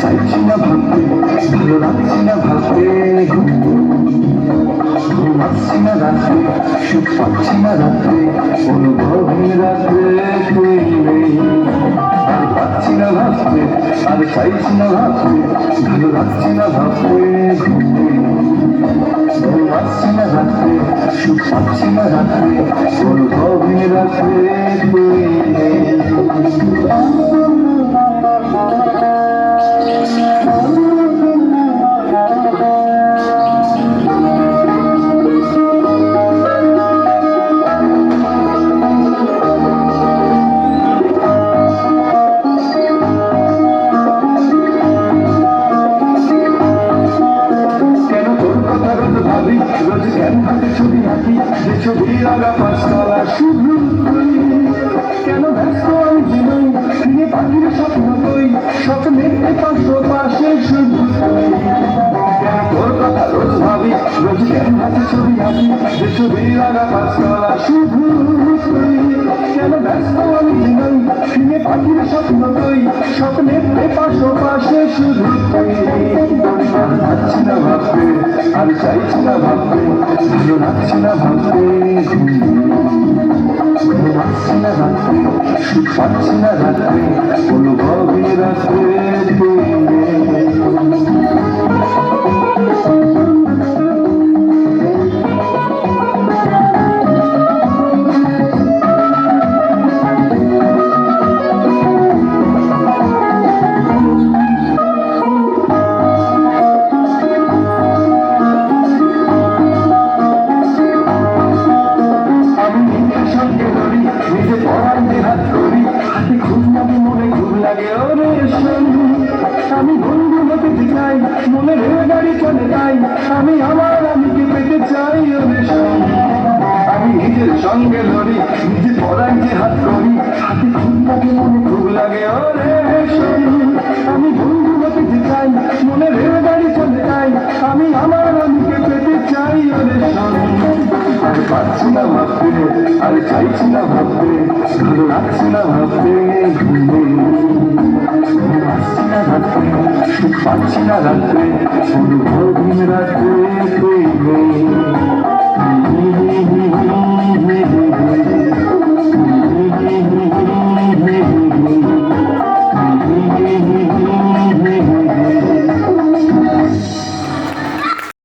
চাইছি না ভাবতে, ভালো লাগছে না ভাবতে, ঘুমাচ্ছি না রাত্রে, সুখ পাচ্ছি না রাত্রে, অনুভবের রাত্রে তুই নেই। আর পাচ্ছি না ভাবতে, আর চাইছি না ভাবতে, ভালো লাগছে না ভাবতে, ঘুমাচ্ছি না রাত্রে, সুখ পাচ্ছি না রাত্রে, অনুভবের রাত্রে তুই নেই। রোজ ক্যানভাসে ছবি আঁকি, যে ছবির আগা পাঁচতলা শুধু কেন ব্যস্ত আমি জীবন ফিরে পাখির স্বপ্ন কই, স্বপ্নের পাশো পাশে শুধু কেন তোর কথা রোজ ভাবি, রোজ ক্যানভাসে ছবি আঁকি, যে ছবির আগা পাঁচতলা শুধু কেন ব্যস্ত আমি জীবন ফিরে পাখির স্বপ্ন কই, স্বপ্নের পাশো পাশে শুধু ভাবছি না ভাবতে, আর চাইছি না ভাবতে, ভালো লাগছে না ভাবতে, ঘুমাচ্ছি না রাত্রে, সুখ পাচ্ছি না রাত্রে, অনুভবের রাত্রে তুই নেই। নিজে পড়াইতে হাত করি, হাতে খুব লাগে মনে খুব লাগে ওরে শোনি, আমি বন্ধু হতে চাই, মনে রেলগাড়ি চলে যাই, আমি আমার আমিকে পেতে চাই ওরে শোনি। আমি নিজের সঙ্গে লড়ি, নিজে পড়াইতে হাত করি, হাতে খুব লাগে মনে খুব লাগে ওরে শোনি, আমি বন্ধু হতে চাই, মনে রেলগাড়ি চলে যাই, আমি আমার আমিকে পেতে চাই ওরে শোনি। আর পাচ্ছি না ভাবতে, আর চাইছি না ভাবতে, ভালো লাগছে না ভাবতে, ঘুমাচ্ছি না রাত্রে, সুখ পাচ্ছি না রাত্রে, অনুভবহীন রাত্রে তুই নেই।